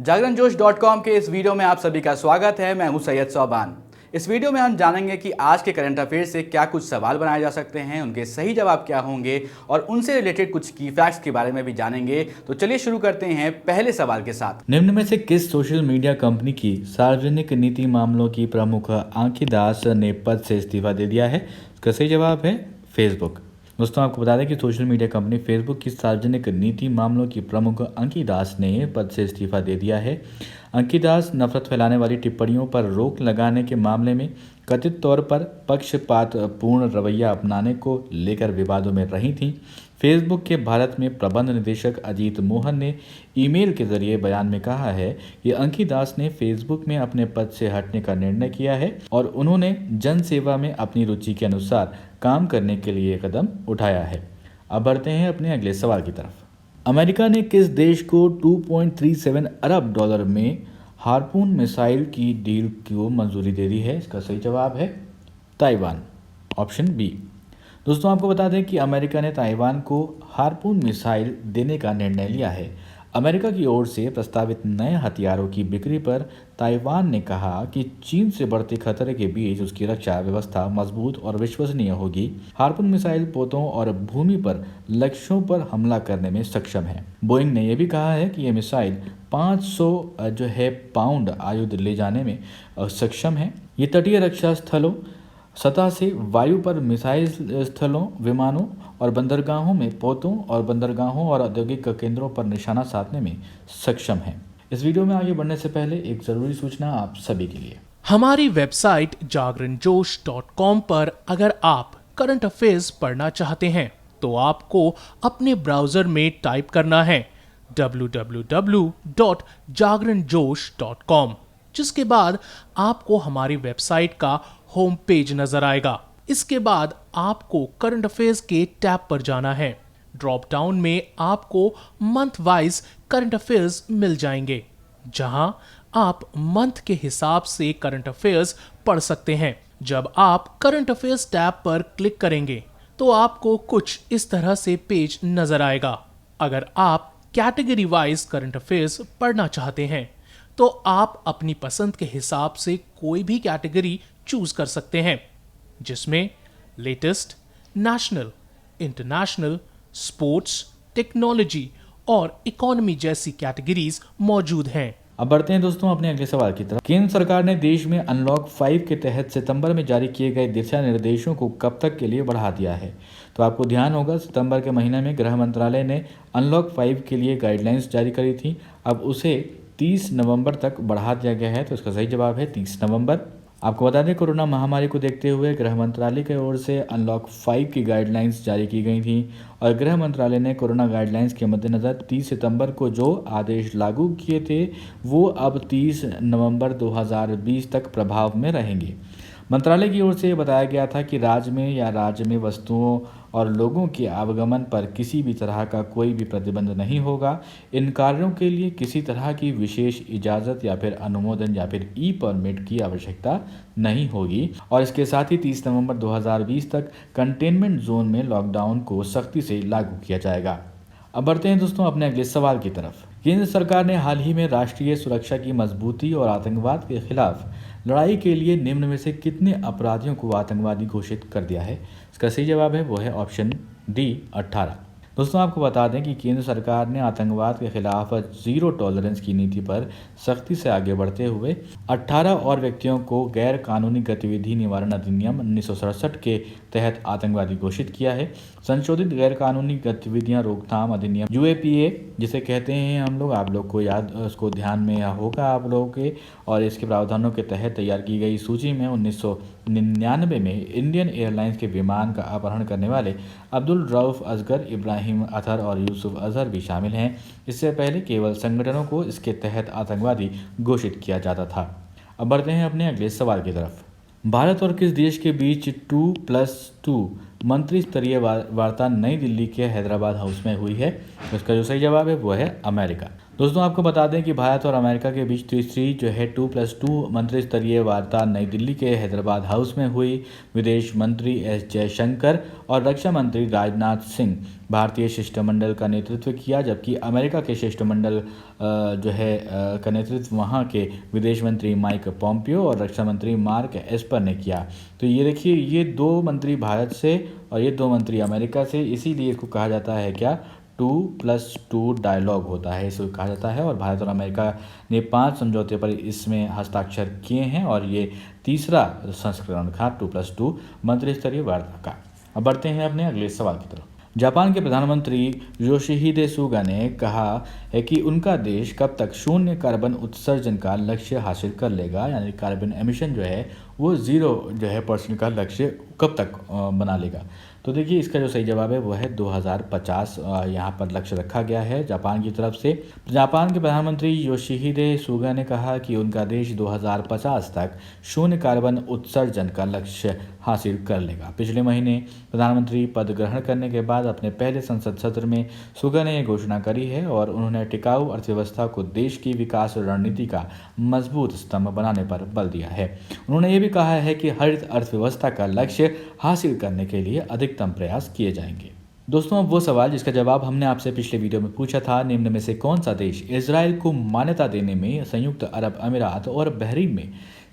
जागरणजोश.com के इस वीडियो में आप सभी का स्वागत है। मैं हूं सैयद सोबान। इस वीडियो में हम जानेंगे कि आज के करंट अफेयर से क्या कुछ सवाल बनाए जा सकते हैं, उनके सही जवाब क्या होंगे और उनसे रिलेटेड कुछ की फैक्ट्स के बारे में भी जानेंगे। तो चलिए शुरू करते हैं पहले सवाल के साथ। निम्न में से किस सोशल मीडिया कंपनी की सार्वजनिक नीति मामलों की प्रमुख आंकी दास ने पद से इस्तीफा दे दिया है? इसका सही जवाब है फेसबुक। दोस्तों, आपको बता दें कि सोशल मीडिया कंपनी फेसबुक की सार्वजनिक नीति मामलों की प्रमुख अंकी दास ने पद से इस्तीफा दे दिया है। अंकी दास नफरत फैलाने वाली टिप्पणियों पर रोक लगाने के मामले में कथित तौर पर पक्षपातपूर्ण रवैया अपनाने को लेकर विवादों में रही थीं। फेसबुक के भारत में प्रबंध निदेशक अजीत मोहन ने ईमेल के जरिए बयान में कहा है कि अंकी दास ने फेसबुक में अपने पद से हटने का निर्णय किया है और उन्होंने जन सेवा में अपनी रुचि के अनुसार काम करने के लिए कदम उठाया है। अब बढ़ते हैं अपने अगले सवाल की तरफ। अमेरिका ने किस देश को 2.37 अरब डॉलर में हार्पून मिसाइल की डील को मंजूरी दे दी है? इसका सही जवाब है ताइवान, ऑप्शन बी। दोस्तों, आपको बता दें कि अमेरिका ने ताइवान को हार्पून मिसाइल देने का निर्णय लिया है। अमेरिका की ओर से प्रस्तावित नए हथियारों की बिक्री पर ताइवान ने कहा कि चीन से बढ़ते खतरे के बीच उसकी रक्षा व्यवस्था मजबूत और विश्वसनीय होगी। हार्पून मिसाइल पोतों और भूमि पर लक्ष्यों पर हमला करने में सक्षम है। बोइंग ने यह भी कहा है कि यह मिसाइल 500 पाउंड आयुध ले जाने में सक्षम है। ये तटीय रक्षा स्थलों, सतह से वायु पर मिसाइल स्थलों, विमानों और बंदरगाहों में पोतों और बंदरगाहों और औद्योगिक केंद्रों पर निशाना साधने में सक्षम है। इस वीडियो में आगे बढ़ने से पहले एक जरूरी सूचना आप सभी के लिए। हमारी वेबसाइट जागरणजोश.com पर अगर आप करंट अफेयर्स पढ़ना चाहते हैं तो आपको अपने ब्राउजर में टाइप करना है www.jagranjosh.com, जिसके बाद आपको हमारी वेबसाइट का होम पेज नजर आएगा। इसके बाद आपको करंट अफेयर्स के टैब पर जाना है। ड्रॉप डाउन में आपको मंथ वाइज करंट अफेयर्स मिल जाएंगे, जहां आप मंथ के हिसाब से करंट अफेयर्स पढ़ सकते हैं। जब आप करंट अफेयर्स टैब पर क्लिक करेंगे तो आपको कुछ इस तरह से पेज नजर आएगा। अगर आप कैटेगरी वाइज करंट अफेयर्स पढ़ना चाहते हैं तो आप अपनी पसंद के हिसाब से कोई भी कैटेगरी चूज कर सकते हैं, जिसमें latest, national, international, sports, technology और इकोनॉमी जैसी कैटेगरीज मौजूद हैं। अब बढ़ते हैं दोस्तों अपने अगले सवाल की तरफ। केंद्र सरकार ने देश में अनलॉक 5 के तहत सितंबर में जारी किए गए दिशा निर्देशों को कब तक के लिए बढ़ा दिया है? तो आपको ध्यान होगा, सितंबर के महीने में गृह मंत्रालय ने अनलॉक 5 के लिए गाइडलाइंस जारी करी थी। अब उसे 30 नवंबर तक बढ़ा दिया गया है। तो इसका सही जवाब है 30 नवंबर। आपको बता दें, कोरोना महामारी को देखते हुए गृह मंत्रालय की ओर से अनलॉक 5 की गाइडलाइंस जारी की गई थी और गृह मंत्रालय ने कोरोना गाइडलाइंस के मद्देनज़र 30 सितंबर को जो आदेश लागू किए थे वो अब 30 नवंबर 2020 तक प्रभाव में रहेंगे। मंत्रालय की ओर से बताया गया था कि राज्य में वस्तुओं और लोगों के आवागमन पर किसी भी तरह का कोई भी प्रतिबंध नहीं होगा। इन कार्यों के लिए किसी तरह की विशेष इजाज़त या फिर अनुमोदन या फिर ई परमिट की आवश्यकता नहीं होगी और इसके साथ ही 30 नवंबर 2020 तक कंटेनमेंट जोन में लॉकडाउन को सख्ती से लागू किया जाएगा। अब बढ़ते हैं दोस्तों अपने अगले सवाल की तरफ। केंद्र सरकार ने हाल ही में राष्ट्रीय सुरक्षा की मजबूती और आतंकवाद के खिलाफ लड़ाई के लिए निम्न में से कितने अपराधियों को आतंकवादी घोषित कर दिया है? इसका सही जवाब है वो है ऑप्शन डी, 18। दोस्तों, आपको बता दें कि केंद्र सरकार ने आतंकवाद के खिलाफ जीरो टॉलरेंस की नीति पर सख्ती से आगे बढ़ते हुए 18 और व्यक्तियों को गैर कानूनी गतिविधि निवारण अधिनियम 1967 के तहत आतंकवादी घोषित किया है। संशोधित गैर कानूनी गतिविधियां रोकथाम अधिनियम UAPA जिसे कहते हैं हम लोग, आप लोग को याद, उसको ध्यान में होगा आप लोगों के, और इसके प्रावधानों के तहत तैयार की गई सूची में 1999 में इंडियन एयरलाइंस के विमान का अपहरण करने वाले अब्दुल रऊफ असगर, इब्राहिम अतहर और यूसुफ अजहर भी शामिल हैं। इससे पहले केवल संगठनों को इसके तहत आतंकवादी घोषित किया जाता था। अब बढ़ते हैं अपने अगले सवाल की तरफ। भारत और किस देश के बीच 2+2 मंत्री स्तरीय वार्ता नई दिल्ली के हैदराबाद हाउस में हुई है। तो इसका जो सही जवाब है वो है अमेरिका। दोस्तों आपको बता दें कि भारत और अमेरिका के बीच तीसरी जो है 2+2 मंत्री स्तरीय वार्ता नई दिल्ली के हैदराबाद हाउस में हुई। विदेश मंत्री एस जयशंकर और रक्षा मंत्री राजनाथ सिंह भारतीय शिष्टमंडल का नेतृत्व किया, जबकि अमेरिका के शिष्टमंडल का नेतृत्व वहां के विदेश मंत्री माइक पोम्पियो और रक्षा मंत्री मार्क एस्पर ने किया। तो ये देखिए, ये 2 मंत्री भारत से और ये 2 मंत्री अमेरिका से, इसीलिए इसको कहा जाता है क्या, 2+2 डायलॉग होता है, इसको कहा जाता है। और भारत और अमेरिका ने 5 समझौते पर इसमें हस्ताक्षर किए हैं और ये तीसरा संस्करण था 2+2 मंत्री स्तरीय वार्ता का। अब बढ़ते हैं अपने अगले सवाल की तरफ। जापान के प्रधानमंत्री योशिहिदे सुगा ने कहा है कि उनका देश कब तक शून्य कार्बन उत्सर्जन का लक्ष्य हासिल कर लेगा, यानी कार्बन एमिशन जो है वो 0% का लक्ष्य कब तक बना लेगा। तो देखिए इसका जो सही जवाब है वो है 2050 यहाँ पर लक्ष्य रखा गया है जापान की तरफ से। जापान के प्रधानमंत्री योशिहिदे सुगा ने कहा कि उनका देश 2050 तक शून्य कार्बन उत्सर्जन का लक्ष्य हासिल कर लेगा। पिछले महीने प्रधानमंत्री पद ग्रहण करने के बाद अपने पहले संसद सत्र में सुगा ने यह घोषणा करी है और उन्होंने टिकाऊ अर्थव्यवस्था को देश की विकास रणनीति का मजबूत स्तंभ बनाने पर बल दिया है। उन्होंने ये भी कहा है कि हरित अर्थव्यवस्था का लक्ष्य हासिल करने के लिए अधिकतम प्रयास किए जाएंगे। दोस्तों अब वो सवाल जिसका जवाब हमने आपसे पिछले वीडियो में पूछा था, निम्न में से कौन सा देश इजराइल को मान्यता देने में संयुक्त अरब अमीरात और बहरीन में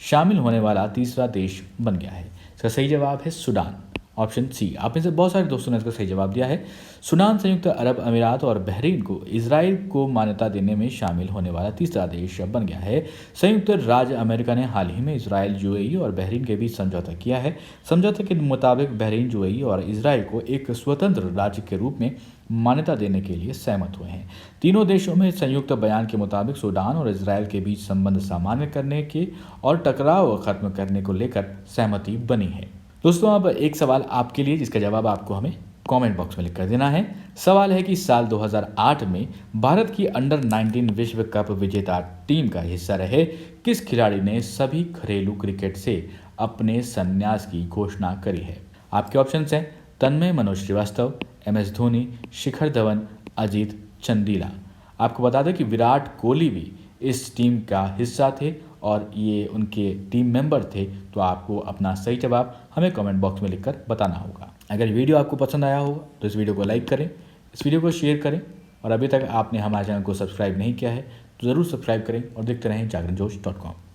शामिल होने वाला तीसरा देश बन गया है। इसका सही जवाब है सूडान, ऑप्शन सी। आप में से बहुत सारे दोस्तों ने इसका सही जवाब दिया है। सूडान संयुक्त अरब अमीरात और बहरीन को इजराइल को मान्यता देने में शामिल होने वाला तीसरा देश बन गया है। संयुक्त राज्य अमेरिका ने हाल ही में इजराइल, यूएई और बहरीन के बीच समझौता किया है। समझौते के मुताबिक बहरीन, यूएई और इजराइल को एक स्वतंत्र राज्य के रूप में मान्यता देने के लिए सहमत हुए हैं। तीनों देशों में संयुक्त बयान के मुताबिक सूडान और इजराइल के बीच संबंध सामान्य करने के और टकराव खत्म करने को लेकर सहमति बनी है। दोस्तों अब एक सवाल आपके लिए जिसका जवाब आपको हमें कमेंट बॉक्स में लिख कर देना है। सवाल है कि साल 2008 में भारत की अंडर 19 विश्व कप विजेता टीम का हिस्सा रहे किस खिलाड़ी ने सभी घरेलू क्रिकेट से अपने संन्यास की घोषणा करी है। आपके ऑप्शंस हैं तन्मय मनोज श्रीवास्तव, MS धोनी, शिखर धवन, अजीत चंदीला। आपको बता दें कि विराट कोहली भी इस टीम का हिस्सा थे और ये उनके टीम मेंबर थे। तो आपको अपना सही जवाब हमें कमेंट बॉक्स में लिखकर बताना होगा। अगर वीडियो आपको पसंद आया होगा तो इस वीडियो को लाइक करें, इस वीडियो को शेयर करें और अभी तक आपने हमारे चैनल को सब्सक्राइब नहीं किया है तो ज़रूर सब्सक्राइब करें और देखते रहें जागरणजोश.com।